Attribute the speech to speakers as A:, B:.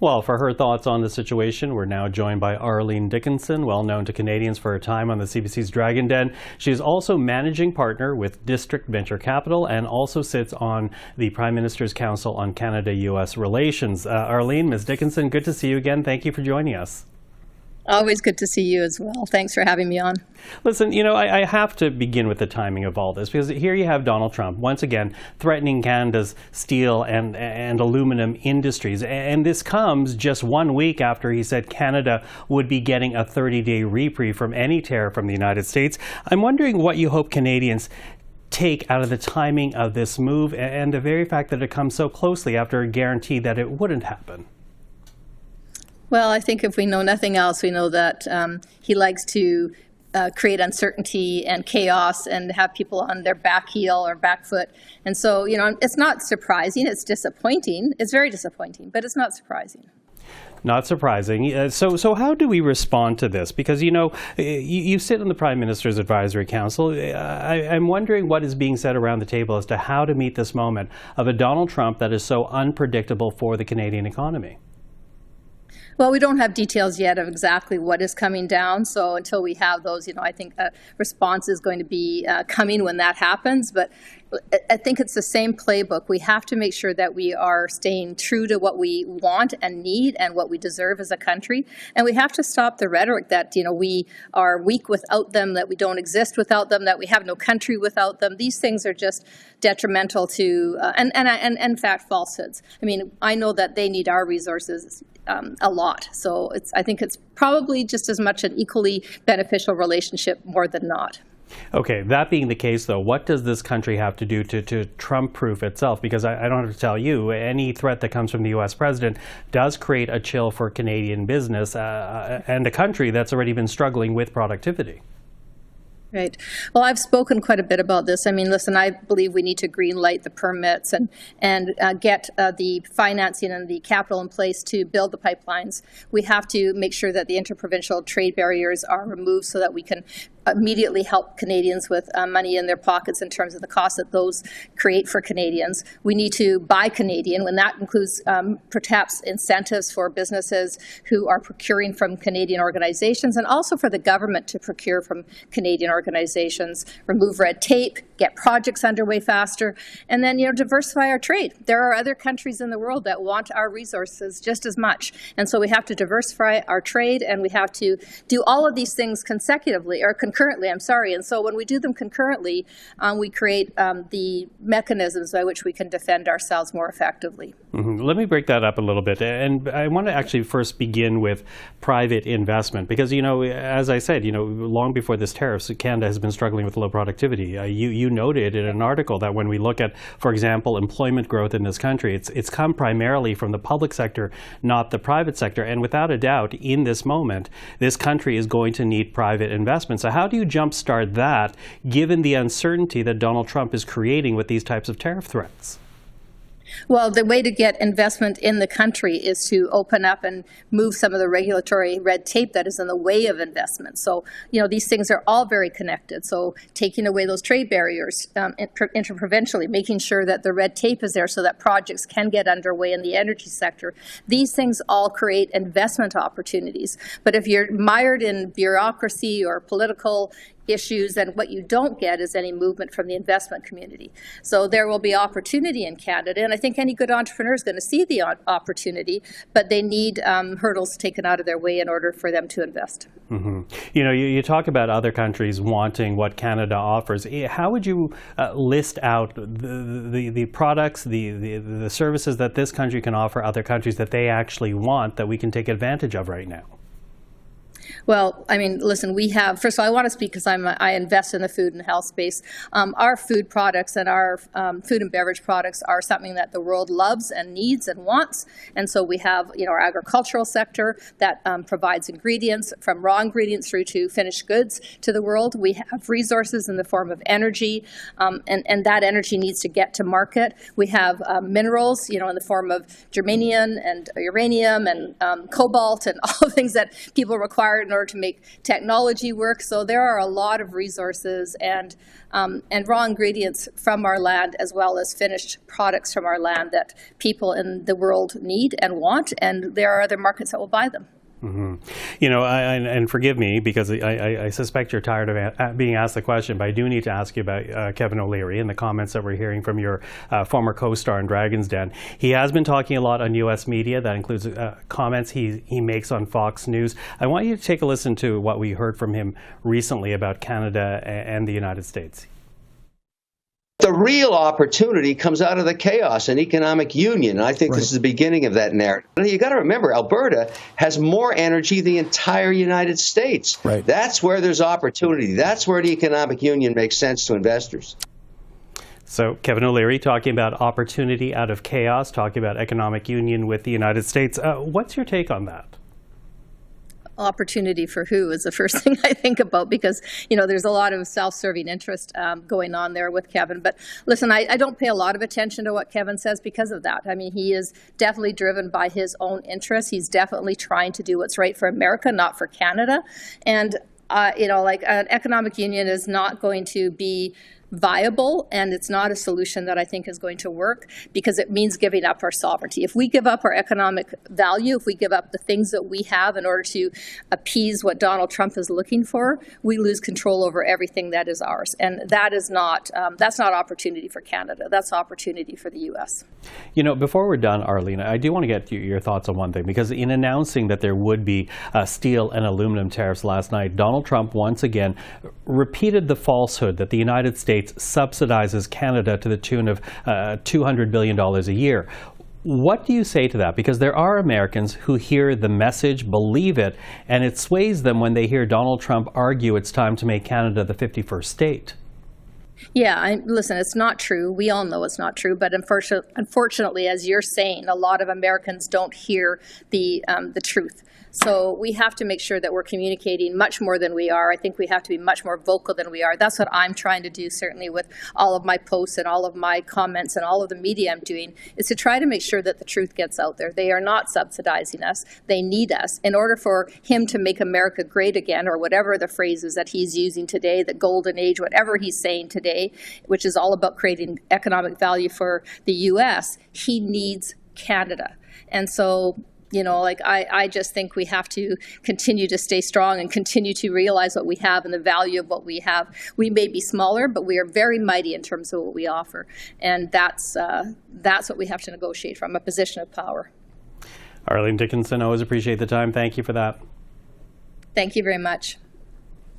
A: Well, for her thoughts on the situation, we're now joined by Arlene Dickinson, well known to Canadians for her time on the CBC's Dragon Den. She is also managing partner with District Venture Capital and also sits on the Prime Minister's Council on Canada-U.S. Relations. Arlene, Ms. Dickinson, good to see you again. Thank you for joining us.
B: Always good to see you as well. Thanks for having me on.
A: Listen, I have to begin with the timing of all this, because here you have Donald Trump once again threatening Canada's steel and aluminum industries. And this comes just 1 week after he said Canada would be getting a 30-day reprieve from any tariff from the United States. I'm wondering what you hope Canadians take out of the timing of this move and the very fact that it comes so closely after a guarantee that it wouldn't happen.
B: Well, I think if we know nothing else, we know that he likes to create uncertainty and chaos and have people on their back heel or back foot. And so, it's not surprising. It's disappointing. It's very disappointing, but it's not surprising.
A: Not surprising. So how do we respond to this? Because, you sit on the Prime Minister's Advisory Council. I'm wondering what is being said around the table as to how to meet this moment of a Donald Trump that is so unpredictable for the Canadian economy.
B: Well, we don't have details yet of exactly what is coming down. So until we have those, I think a response is going to be coming when that happens. But I think it's the same playbook. We have to make sure that we are staying true to what we want and need and what we deserve as a country. And we have to stop the rhetoric that, we are weak without them, that we don't exist without them, that we have no country without them. These things are just detrimental to, and in fact, falsehoods. I mean, I know that they need our resources a lot. So I think it's probably just as much an equally beneficial relationship, more than not.
A: Okay, that being the case, though, what does this country have to do to Trump-proof itself? Because I don't have to tell you, any threat that comes from the U.S. president does create a chill for Canadian business and a country that's already been struggling with productivity.
B: Right. Well, I've spoken quite a bit about this. I mean, listen, I believe we need to green light the permits and get the financing and the capital in place to build the pipelines. We have to make sure that the interprovincial trade barriers are removed so that we can immediately help Canadians with money in their pockets in terms of the cost that those create for Canadians. We need to buy Canadian, when that includes perhaps incentives for businesses who are procuring from Canadian organizations, and also for the government to procure from Canadian organizations, remove red tape, get projects underway faster, and then diversify our trade. There are other countries in the world that want our resources just as much, and so we have to diversify our trade, and we have to do all of these things consecutively, or concurrently, I'm sorry. And so when we do them concurrently, we create the mechanisms by which we can defend ourselves more effectively.
A: Mm-hmm. Let me break that up a little bit. And I want to actually first begin with private investment, because, as I said, long before this tariffs, Canada has been struggling with low productivity. You noted in an article that when we look at, for example, employment growth in this country, it's come primarily from the public sector, not the private sector. And without a doubt, in this moment, this country is going to need private investment. So how do you jumpstart that, given the uncertainty that Donald Trump is creating with these types of tariff threats?
B: Well, the way to get investment in the country is to open up and move some of the regulatory red tape that is in the way of investment. So, these things are all very connected. So taking away those trade barriers interprovincially, making sure that the red tape is there so that projects can get underway in the energy sector. These things all create investment opportunities. But if you're mired in bureaucracy or political issues, and what you don't get is any movement from the investment community. So there will be opportunity in Canada, and I think any good entrepreneur is going to see the opportunity, but they need hurdles taken out of their way in order for them to invest.
A: Mm-hmm. You talk about other countries wanting what Canada offers. How would you list out the products, the services that this country can offer other countries that they actually want that we can take advantage of right now?
B: Well, I mean, listen, we have, first of all, I want to speak because I invest in the food and health space. Our food products and our food and beverage products are something that the world loves and needs and wants. And so we have, our agricultural sector that provides ingredients, from raw ingredients through to finished goods to the world. We have resources in the form of energy, and that energy needs to get to market. We have minerals, in the form of germanium and uranium and cobalt and all the things that people require required in order to make technology work. So there are a lot of resources and raw ingredients from our land, as well as finished products from our land that people in the world need and want, and there are other markets that will buy them.
A: Mm-hmm. You know, and forgive me because I suspect you're tired of being asked the question, but I do need to ask you about Kevin O'Leary and the comments that we're hearing from your former co-star in Dragon's Den. He has been talking a lot on U.S. media. That includes comments he makes on Fox News. I want you to take a listen to what we heard from him recently about Canada and the United States.
C: The real opportunity comes out of the chaos and economic union. And I think this is the beginning of that narrative. You got to remember, Alberta has more energy than the entire United States.
D: Right.
C: That's where there's opportunity. That's where the economic union makes sense to investors.
A: So Kevin O'Leary talking about opportunity out of chaos, talking about economic union with the United States. What's your take on that?
B: Opportunity for who is the first thing I think about, because, you know, there's a lot of self-serving interest going on there with Kevin. But listen, I don't pay a lot of attention to what Kevin says because of that. I mean, he is definitely driven by his own interests. He's definitely trying to do what's right for America, not for Canada. And, you know, like an economic union is not going to be viable, and it's not a solution that I think is going to work, because it means giving up our sovereignty. If we give up our economic value, if we give up the things that we have in order to appease what Donald Trump is looking for, we lose control over everything that is ours. And that is not, that's not opportunity for Canada. That's opportunity for the U.S.
A: You know, before we're done, Arlene, I do want to get your thoughts on one thing, because in announcing that there would be steel and aluminum tariffs last night, Donald Trump once again repeated the falsehood that the United States subsidizes Canada to the tune of $200 billion a year. What do you say to that? Because there are Americans who hear the message, believe it, and it sways them when they hear Donald Trump argue it's time to make Canada the 51st state.
B: Yeah, listen, it's not true. We all know it's not true. But unfortunately, as you're saying, a lot of Americans don't hear the truth. So we have to make sure that we're communicating much more than we are. I think we have to be much more vocal than we are. That's what I'm trying to do, certainly with all of my posts and all of my comments and all of the media I'm doing, is to try to make sure that the truth gets out there. They are not subsidizing us. They need us. In order for him to make America great again, or whatever the phrase is that he's using today, the golden age, whatever he's saying today, which is all about creating economic value for the U.S., he needs Canada. And so, you know, like I just think we have to continue to stay strong and continue to realize what we have and the value of what we have. We may be smaller, but we are very mighty in terms of what we offer. And that's what we have to negotiate from, a position of power.
A: Arlene Dickinson, always appreciate the time. Thank you for that.
B: Thank you very much.